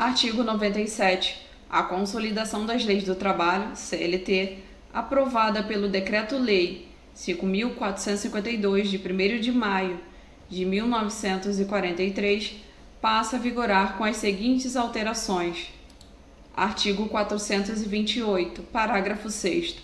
Artigo 97. A Consolidação das Leis do Trabalho, CLT, aprovada pelo Decreto-Lei 5.452, de 1º de maio de 1943, passa a vigorar com as seguintes alterações. Artigo 428, parágrafo 6º.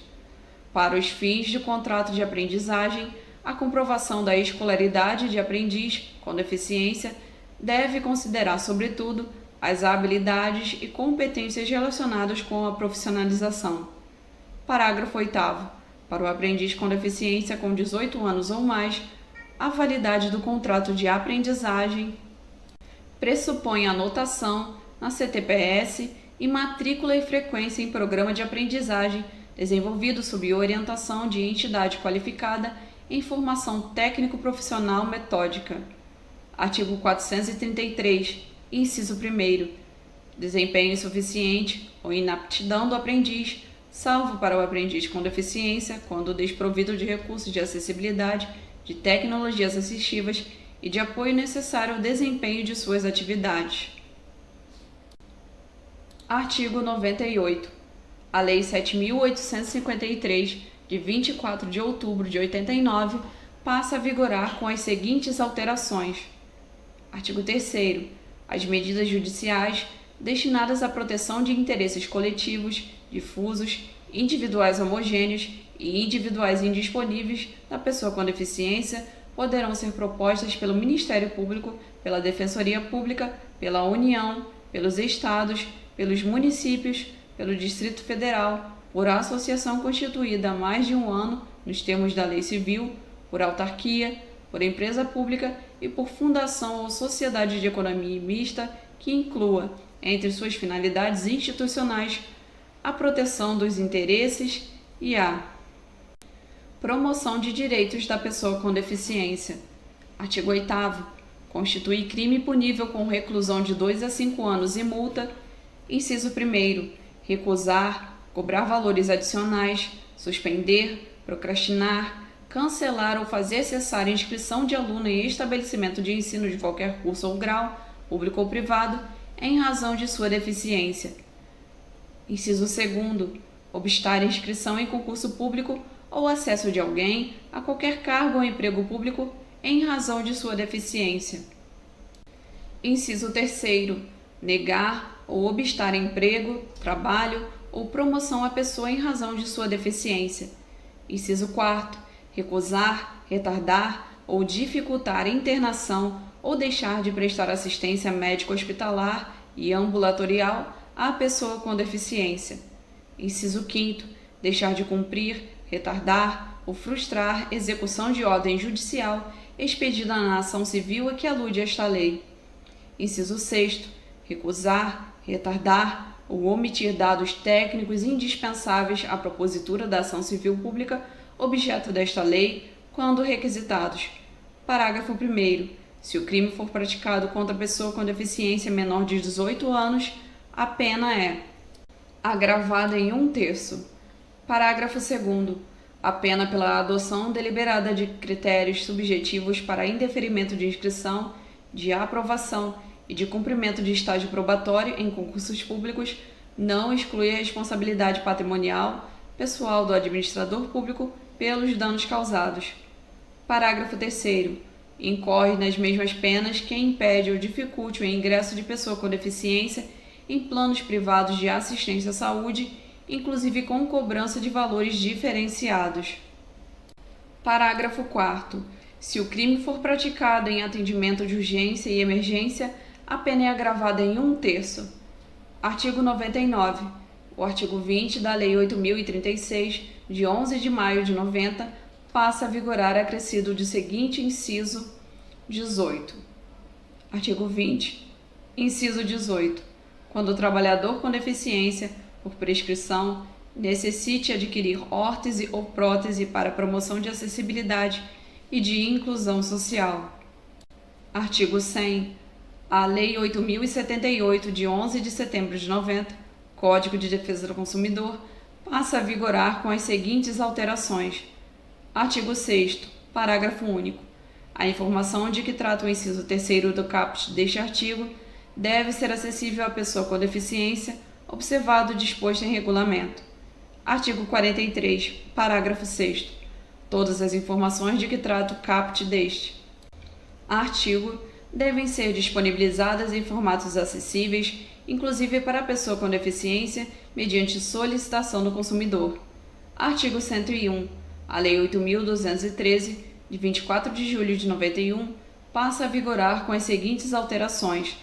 Para os fins de contrato de aprendizagem, a comprovação da escolaridade de aprendiz com deficiência deve considerar, sobretudo, as habilidades e competências relacionadas com a profissionalização. Parágrafo 8º. Para o aprendiz com deficiência com 18 anos ou mais, a validade do contrato de aprendizagem pressupõe anotação na CTPS e matrícula e frequência em programa de aprendizagem desenvolvido sob orientação de entidade qualificada em formação técnico-profissional metódica. Artigo 433, inciso 1º. Desempenho insuficiente ou inaptidão do aprendiz, salvo para o aprendiz com deficiência, quando desprovido de recursos de acessibilidade, de tecnologias assistivas e de apoio necessário ao desempenho de suas atividades. Artigo 98. A Lei 7.853, de 24 de outubro de 89, passa a vigorar com as seguintes alterações. Artigo 3º. As medidas judiciais destinadas à proteção de interesses coletivos, difusos, individuais homogêneos e individuais indisponíveis da pessoa com deficiência poderão ser propostas pelo Ministério Público, pela Defensoria Pública, pela União, pelos Estados, pelos municípios, pelo Distrito Federal, por associação constituída há mais de um ano, nos termos da Lei Civil, por autarquia, por empresa pública e por fundação ou sociedade de economia mista que inclua, entre suas finalidades institucionais, a proteção dos interesses e a promoção de direitos da pessoa com deficiência. Artigo 8º. Constitui crime punível com reclusão de 2 a 5 anos e multa. Inciso 1º. Recusar, cobrar valores adicionais, suspender, procrastinar, cancelar ou fazer cessar a inscrição de aluno em estabelecimento de ensino de qualquer curso ou grau, público ou privado, em razão de sua deficiência. Inciso 2º. Obstar a inscrição em concurso público ou acesso de alguém a qualquer cargo ou emprego público em razão de sua deficiência. Inciso 3º. Negar ou obstar emprego, trabalho ou promoção à pessoa em razão de sua deficiência. Inciso 4º. Recusar, retardar ou dificultar a internação ou deixar de prestar assistência médico-hospitalar e ambulatorial à pessoa com deficiência. Inciso 5º. Deixar de cumprir, retardar ou frustrar execução de ordem judicial expedida na ação civil a que alude esta lei. Inciso 6º. Recusar, retardar ou omitir dados técnicos indispensáveis à propositura da ação civil pública objeto desta lei, quando requisitados. Parágrafo 1º. Se o crime for praticado contra pessoa com deficiência menor de 18 anos, a pena é agravada em 1/3. Parágrafo 2º. A pena pela adoção deliberada de critérios subjetivos para indeferimento de inscrição, de aprovação e de cumprimento de estágio probatório em concursos públicos não exclui a responsabilidade patrimonial pessoal do administrador público pelos danos causados. Parágrafo 3º. Incorre nas mesmas penas quem impede ou dificulte o ingresso de pessoa com deficiência em planos privados de assistência à saúde, inclusive com cobrança de valores diferenciados. Parágrafo 4º. Se o crime for praticado em atendimento de urgência e emergência, a pena é agravada em 1/3. Artigo 99. O artigo 20 da Lei 8.036, de 11 de maio de 90, passa a vigorar acrescido de seguinte inciso 18. Artigo 20. Inciso 18. Quando o trabalhador com deficiência, por prescrição, necessite adquirir órtese ou prótese para promoção de acessibilidade e de inclusão social. Artigo 100. A Lei 8.078, de 11 de setembro de 90, Código de Defesa do Consumidor, passa a vigorar com as seguintes alterações. Artigo 6º, parágrafo único. A informação de que trata o inciso 3º do caput deste artigo deve ser acessível à pessoa com deficiência, observado o disposto em regulamento. Artigo 43, parágrafo 6º. Todas as informações de que trata o caput deste artigo devem ser disponibilizadas em formatos acessíveis, inclusive para a pessoa com deficiência, mediante solicitação do consumidor. Artigo 101. A Lei 8.213, de 24 de julho de 91, passa a vigorar com as seguintes alterações.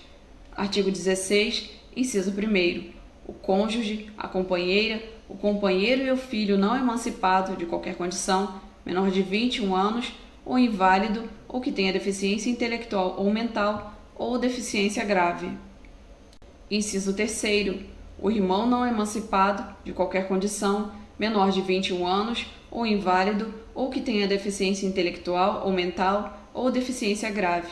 Artigo 16, inciso 1º. O cônjuge, a companheira, o companheiro e o filho não emancipado de qualquer condição, menor de 21 anos, ou inválido, ou que tenha deficiência intelectual ou mental, ou deficiência grave. Inciso 3º. O irmão não emancipado, de qualquer condição, menor de 21 anos, ou inválido, ou que tenha deficiência intelectual ou mental, ou deficiência grave.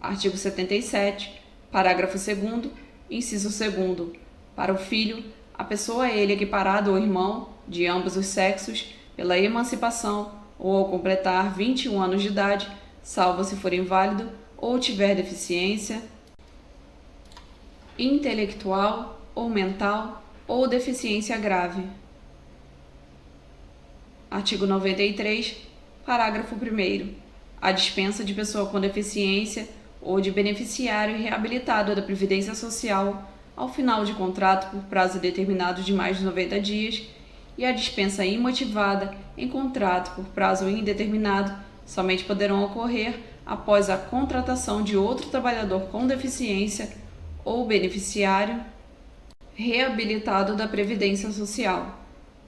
Artigo 77, parágrafo 2º, inciso 2º. Para o filho, a pessoa a ele equiparada ou irmão, de ambos os sexos, pela emancipação, ou ao completar 21 anos de idade, salvo se for inválido ou tiver deficiência intelectual ou mental ou deficiência grave. Artigo 93, parágrafo 1º. A dispensa de pessoa com deficiência ou de beneficiário reabilitado da Previdência Social ao final de contrato por prazo determinado de mais de 90 dias e a dispensa imotivada em contrato por prazo indeterminado somente poderão ocorrer após a contratação de outro trabalhador com deficiência ou beneficiário reabilitado da Previdência Social.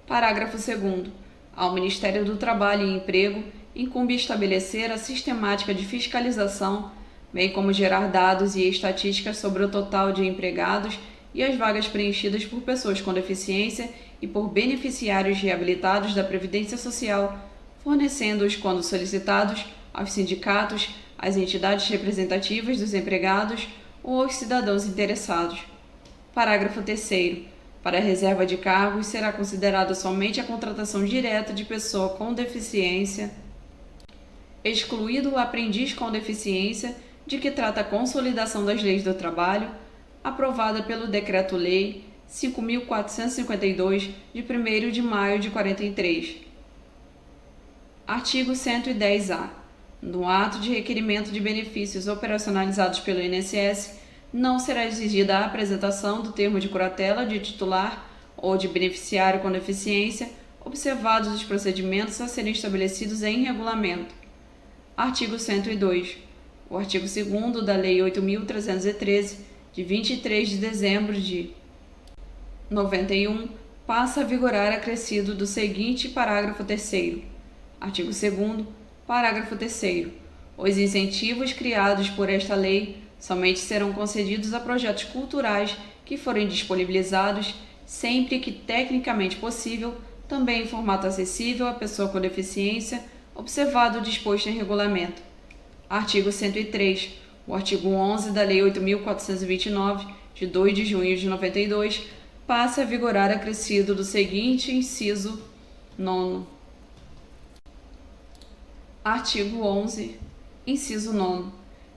Parágrafo 2º. Ao Ministério do Trabalho e Emprego incumbe estabelecer a sistemática de fiscalização, bem como gerar dados e estatísticas sobre o total de empregados e as vagas preenchidas por pessoas com deficiência e por beneficiários reabilitados da Previdência Social, fornecendo-os, quando solicitados, aos sindicatos, às entidades representativas dos empregados ou aos cidadãos interessados. Parágrafo 3º. Para a reserva de cargos, será considerada somente a contratação direta de pessoa com deficiência, excluído o aprendiz com deficiência, de que trata a Consolidação das Leis do Trabalho, aprovada pelo Decreto-Lei 5.452, de 1º de maio de 43. Artigo 110-A. No ato de requerimento de benefícios operacionalizados pelo INSS, não será exigida a apresentação do termo de curatela de titular ou de beneficiário com deficiência, observados os procedimentos a serem estabelecidos em regulamento. Artigo 102. O artigo 2º da Lei 8.313, de 23 de dezembro de 91, passa a vigorar acrescido do seguinte parágrafo 3º. Artigo 2º, parágrafo 3º. Os incentivos criados por esta lei somente serão concedidos a projetos culturais que forem disponibilizados, sempre que tecnicamente possível, também em formato acessível à pessoa com deficiência, observado o disposto em regulamento. Artigo 103. O artigo 11 da Lei 8.429, de 2 de junho de 92, passa a vigorar acrescido do seguinte inciso 9º. Artigo 11, inciso 9º.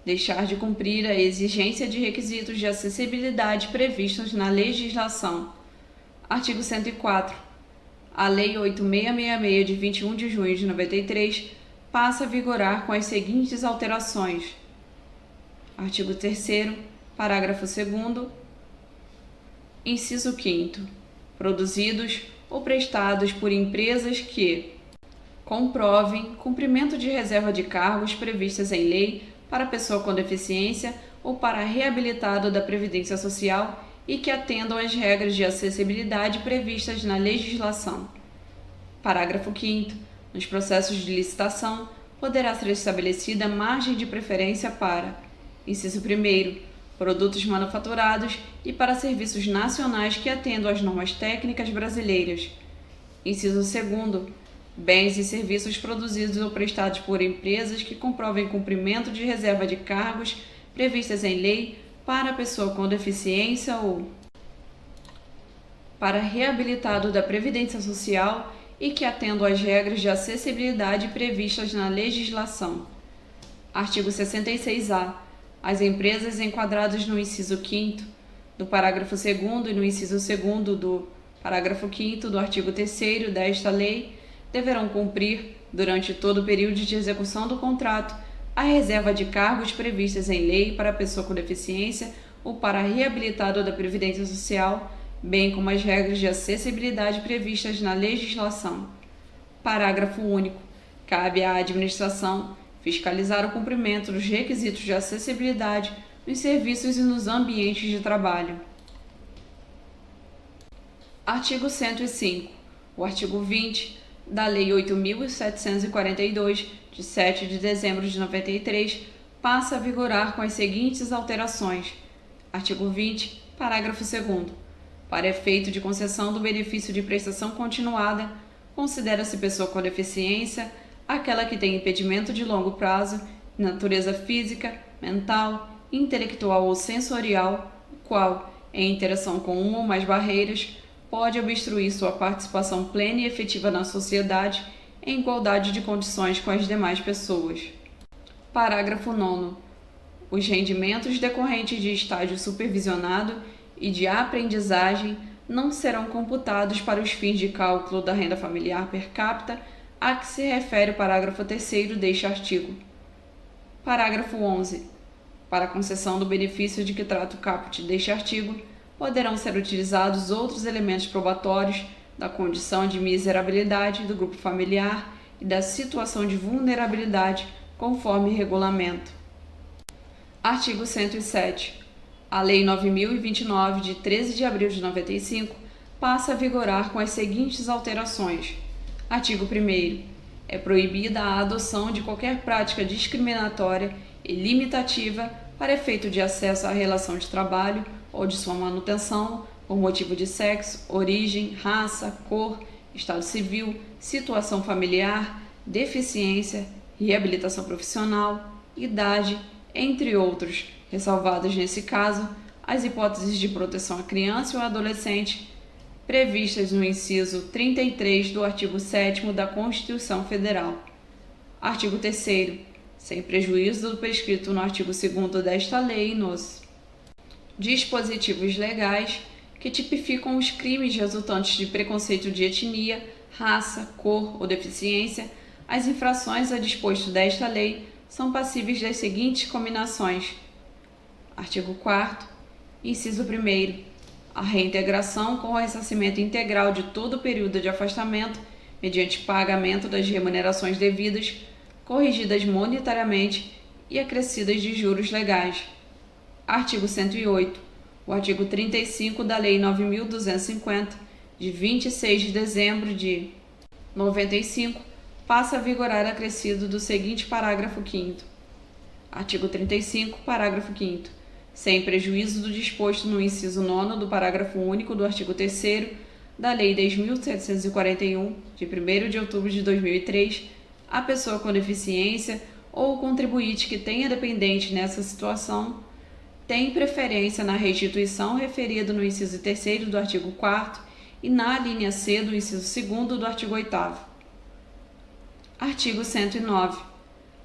Deixar de cumprir a exigência de requisitos de acessibilidade previstos na legislação. Artigo 104. A Lei 8666, de 21 de junho de 93, passa a vigorar com as seguintes alterações. Artigo 3º, parágrafo 2º, inciso 5º. Produzidos ou prestados por empresas que comprovem cumprimento de reserva de cargos previstas em lei para pessoa com deficiência ou para reabilitado da Previdência Social e que atendam às regras de acessibilidade previstas na legislação. Parágrafo 5º. Nos processos de licitação, poderá ser estabelecida margem de preferência para: inciso 1º, produtos manufaturados e para serviços nacionais que atendam às normas técnicas brasileiras. Inciso 2º, bens e serviços produzidos ou prestados por empresas que comprovem cumprimento de reserva de cargos previstas em lei para pessoa com deficiência ou para reabilitado da Previdência Social e que atendam às regras de acessibilidade previstas na legislação. Artigo 66-A. As empresas enquadradas no inciso 5º do parágrafo 2º e no inciso 2º do parágrafo 5º do artigo 3º desta lei deverão cumprir, durante todo o período de execução do contrato, a reserva de cargos previstas em lei para a pessoa com deficiência ou para reabilitado da Previdência Social, bem como as regras de acessibilidade previstas na legislação. Parágrafo único. Cabe à administração fiscalizar o cumprimento dos requisitos de acessibilidade nos serviços e nos ambientes de trabalho. Artigo 105. O artigo 20 da Lei 8.742, de 7 de dezembro de 93, passa a vigorar com as seguintes alterações. Artigo 20, parágrafo 2º. Para efeito de concessão do benefício de prestação continuada, considera-se pessoa com deficiência aquela que tem impedimento de longo prazo, de natureza física, mental, intelectual ou sensorial, o qual, em interação com uma ou mais barreiras, pode obstruir sua participação plena e efetiva na sociedade em igualdade de condições com as demais pessoas. Parágrafo 9º. Os rendimentos decorrentes de estágio supervisionado e de aprendizagem não serão computados para os fins de cálculo da renda familiar per capita a que se refere o parágrafo 3º deste artigo. Parágrafo 11. Para a concessão do benefício de que trata o caput deste artigo, poderão ser utilizados outros elementos probatórios da condição de miserabilidade do grupo familiar e da situação de vulnerabilidade, conforme regulamento. Artigo 107. A Lei 9.029, de 13 de abril de 95, passa a vigorar com as seguintes alterações. Artigo 1º. É proibida a adoção de qualquer prática discriminatória e limitativa para efeito de acesso à relação de trabalho ou de sua manutenção por motivo de sexo, origem, raça, cor, estado civil, situação familiar, deficiência, reabilitação profissional, idade, entre outros, ressalvadas nesse caso as hipóteses de proteção à criança ou adolescente previstas no inciso 33 do artigo 7º da Constituição Federal. Artigo 3º. Sem prejuízo do prescrito no artigo 2º desta lei, nos dispositivos legais que tipificam os crimes resultantes de preconceito de etnia, raça, cor ou deficiência, as infrações a disposto desta lei são passíveis das seguintes cominações. Artigo 4º, inciso 1º. A reintegração com o ressarcimento integral de todo o período de afastamento, mediante pagamento das remunerações devidas, corrigidas monetariamente e acrescidas de juros legais. Artigo 108. O artigo 35 da Lei 9.250, de 26 de dezembro de 95, passa a vigorar acrescido do seguinte parágrafo 5º. Artigo 35, parágrafo 5º. Sem prejuízo do disposto no inciso 9º do parágrafo único do artigo 3º da Lei 10.741, de 1º de outubro de 2003, a pessoa com deficiência ou o contribuinte que tenha dependente nessa situação tem preferência na restituição referida no inciso 3º do artigo 4º e na linha C do inciso 2º do artigo 8º. Artigo 109.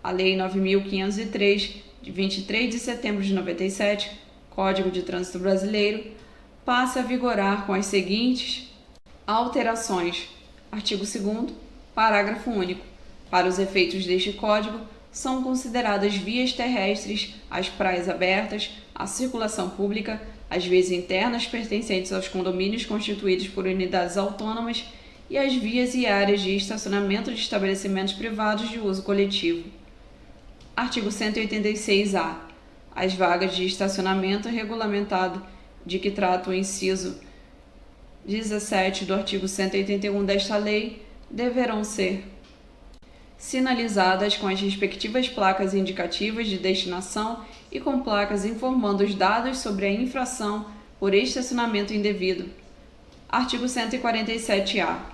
A Lei 9.503, de 23 de setembro de 97, Código de Trânsito Brasileiro, passa a vigorar com as seguintes alterações. Artigo 2º, parágrafo único. Para os efeitos deste Código, são consideradas vias terrestres as praias abertas, a circulação pública, as vias internas pertencentes aos condomínios constituídos por unidades autônomas e as vias e áreas de estacionamento de estabelecimentos privados de uso coletivo. Artigo 186-A. As vagas de estacionamento regulamentado de que trata o inciso 17 do artigo 181 desta lei deverão ser sinalizadas com as respectivas placas indicativas de destinação e com placas informando os dados sobre a infração por estacionamento indevido. Artigo 147-A.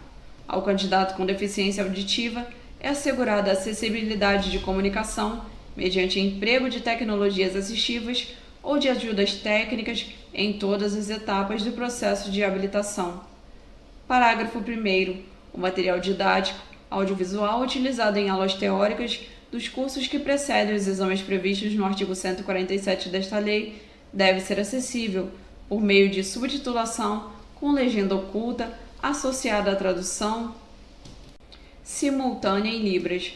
Ao candidato com deficiência auditiva é assegurada a acessibilidade de comunicação mediante emprego de tecnologias assistivas ou de ajudas técnicas em todas as etapas do processo de habilitação. Parágrafo 1º. O material didático audiovisual utilizado em aulas teóricas dos cursos que precedem os exames previstos no artigo 147 desta lei deve ser acessível por meio de subtitulação com legenda oculta associada à tradução simultânea em Libras.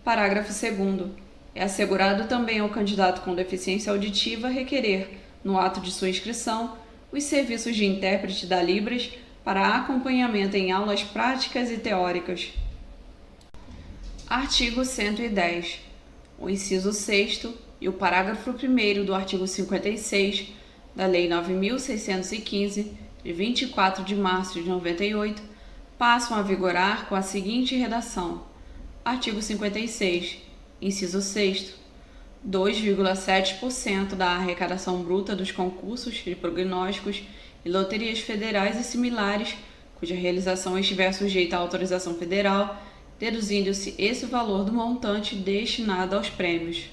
Parágrafo 2º. É assegurado também ao candidato com deficiência auditiva requerer, no ato de sua inscrição, os serviços de intérprete da Libras para acompanhamento em aulas práticas e teóricas. Artigo 110. O inciso 6º e o parágrafo 1º do artigo 56 da Lei 9.615, de 24 de março de 98, passam a vigorar com a seguinte redação. Artigo 56. Inciso 6º. 2,7% da arrecadação bruta dos concursos de prognósticos e loterias federais e similares, cuja realização estiver sujeita à autorização federal, deduzindo-se esse valor do montante destinado aos prêmios.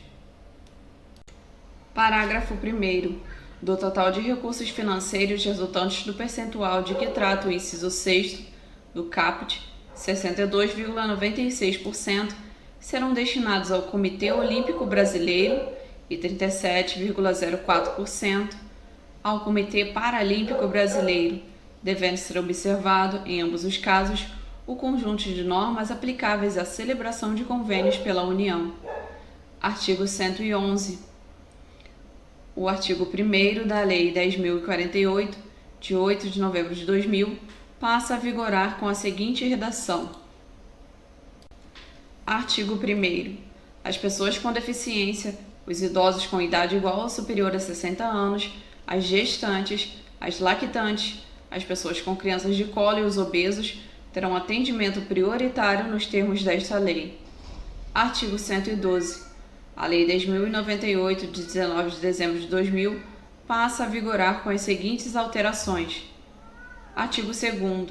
Parágrafo 1º. Do total de recursos financeiros resultantes do percentual de que trata o inciso 6º do caput, 62,96% serão destinados ao Comitê Olímpico Brasileiro e 37,04% ao Comitê Paralímpico Brasileiro, devendo ser observado, em ambos os casos, o conjunto de normas aplicáveis à celebração de convênios pela União. Artigo 111. O artigo 1º da Lei 10.048, de 8 de novembro de 2000, passa a vigorar com a seguinte redação. Artigo 1º. As pessoas com deficiência, os idosos com idade igual ou superior a 60 anos, as gestantes, as lactantes, as pessoas com crianças de colo e os obesos terão atendimento prioritário nos termos desta lei. Artigo 112. A Lei 10.098, de 19 de dezembro de 2000, passa a vigorar com as seguintes alterações. Artigo 2º.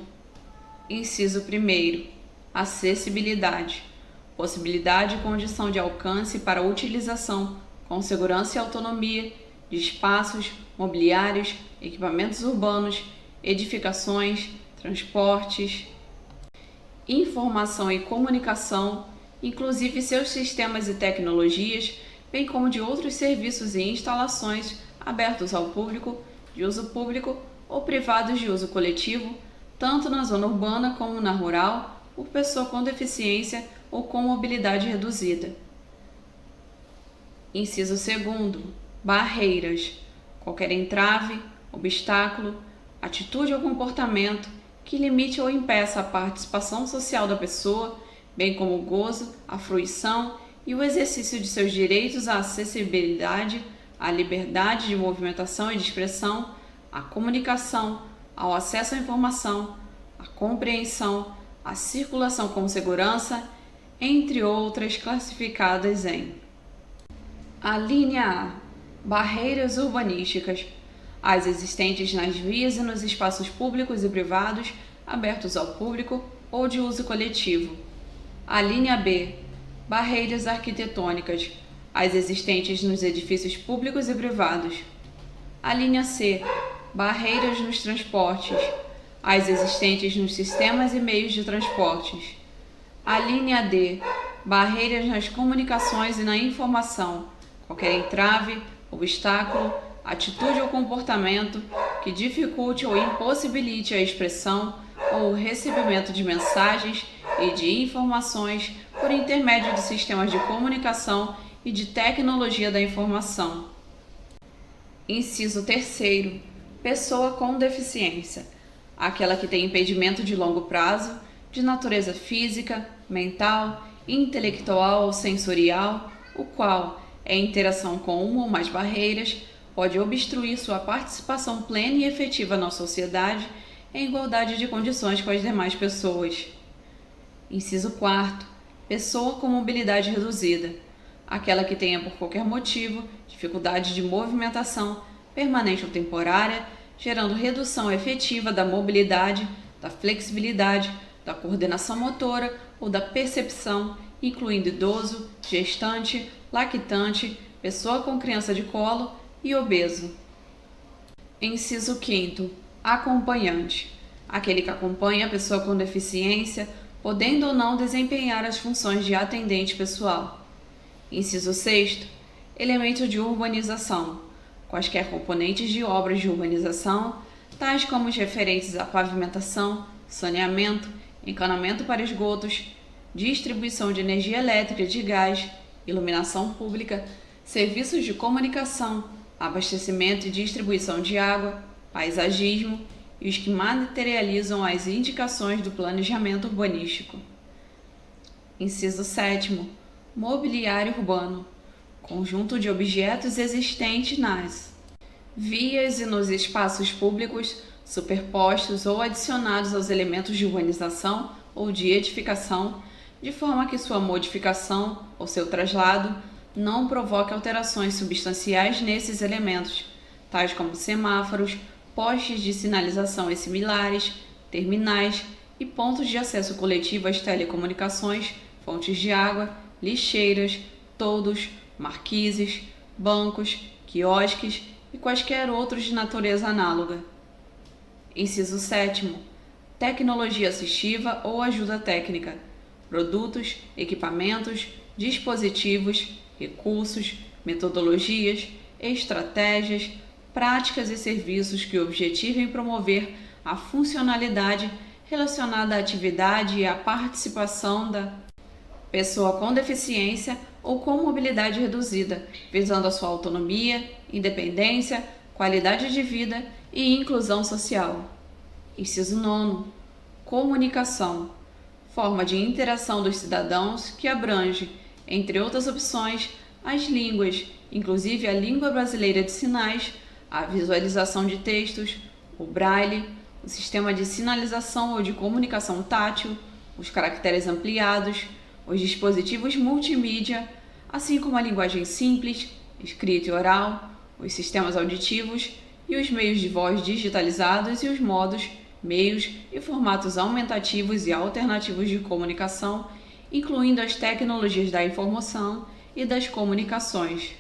Inciso 1º. Acessibilidade. Possibilidade e condição de alcance para a utilização, com segurança e autonomia, de espaços, mobiliários, equipamentos urbanos, edificações, transportes, informação e comunicação, inclusive seus sistemas e tecnologias, bem como de outros serviços e instalações abertos ao público, de uso público ou privados de uso coletivo, tanto na zona urbana como na rural, por pessoa com deficiência ou com mobilidade reduzida. Inciso 2º. Barreiras. Qualquer entrave, obstáculo, atitude ou comportamento que limite ou impeça a participação social da pessoa, bem como o gozo, a fruição e o exercício de seus direitos à acessibilidade, à liberdade de movimentação e de expressão, à comunicação, ao acesso à informação, à compreensão, à circulação com segurança, entre outras classificadas em: alínea A. Barreiras urbanísticas, as existentes nas vias e nos espaços públicos e privados abertos ao público ou de uso coletivo. Alínea B. Barreiras arquitetônicas, as existentes nos edifícios públicos e privados. Alínea C. Barreiras nos transportes, as existentes nos sistemas e meios de transportes. Alínea D. Barreiras nas comunicações e na informação, qualquer entrave, obstáculo, atitude ou comportamento que dificulte ou impossibilite a expressão ou o recebimento de mensagens e de informações por intermédio de sistemas de comunicação e de tecnologia da informação. Inciso 3º. Pessoa com deficiência, aquela que tem impedimento de longo prazo, de natureza física, mental, intelectual ou sensorial, o qual, em interação com uma ou mais barreiras, pode obstruir sua participação plena e efetiva na sociedade em igualdade de condições com as demais pessoas. Inciso 4º. Pessoa com mobilidade reduzida, aquela que tenha por qualquer motivo dificuldade de movimentação permanente ou temporária, gerando redução efetiva da mobilidade, da flexibilidade, da coordenação motora ou da percepção, incluindo idoso, gestante, lactante, pessoa com criança de colo e obeso. Inciso 5º. Acompanhante, aquele que acompanha a pessoa com deficiência, podendo ou não desempenhar as funções de atendente pessoal. Inciso 6º. Elementos de urbanização. Quaisquer componentes de obras de urbanização, tais como os referentes à pavimentação, saneamento, encanamento para esgotos, distribuição de energia elétrica e de gás, iluminação pública, serviços de comunicação, abastecimento e distribuição de água, paisagismo e os que materializam as indicações do planejamento urbanístico. Inciso 7º. Mobiliário urbano. Conjunto de objetos existentes nas vias e nos espaços públicos, superpostos ou adicionados aos elementos de urbanização ou de edificação, de forma que sua modificação ou seu traslado não provoque alterações substanciais nesses elementos, tais como semáforos, postes de sinalização e similares, terminais e pontos de acesso coletivo às telecomunicações, fontes de água, lixeiras, toldos, marquises, bancos, quiosques e quaisquer outros de natureza análoga. Inciso 7º. Tecnologia assistiva ou ajuda técnica. Produtos, equipamentos, dispositivos, recursos, metodologias, estratégias, práticas e serviços que objetivem promover a funcionalidade relacionada à atividade e à participação da pessoa com deficiência ou com mobilidade reduzida, visando a sua autonomia, independência, qualidade de vida e inclusão social. Inciso 9º. Comunicação. Forma de interação dos cidadãos que abrange, entre outras opções, as línguas, inclusive a língua brasileira de sinais, a visualização de textos, o braille, o sistema de sinalização ou de comunicação tátil, os caracteres ampliados, os dispositivos multimídia, assim como a linguagem simples, escrita e oral, os sistemas auditivos e os meios de voz digitalizados e os modos, meios e formatos aumentativos e alternativos de comunicação, incluindo as tecnologias da informação e das comunicações.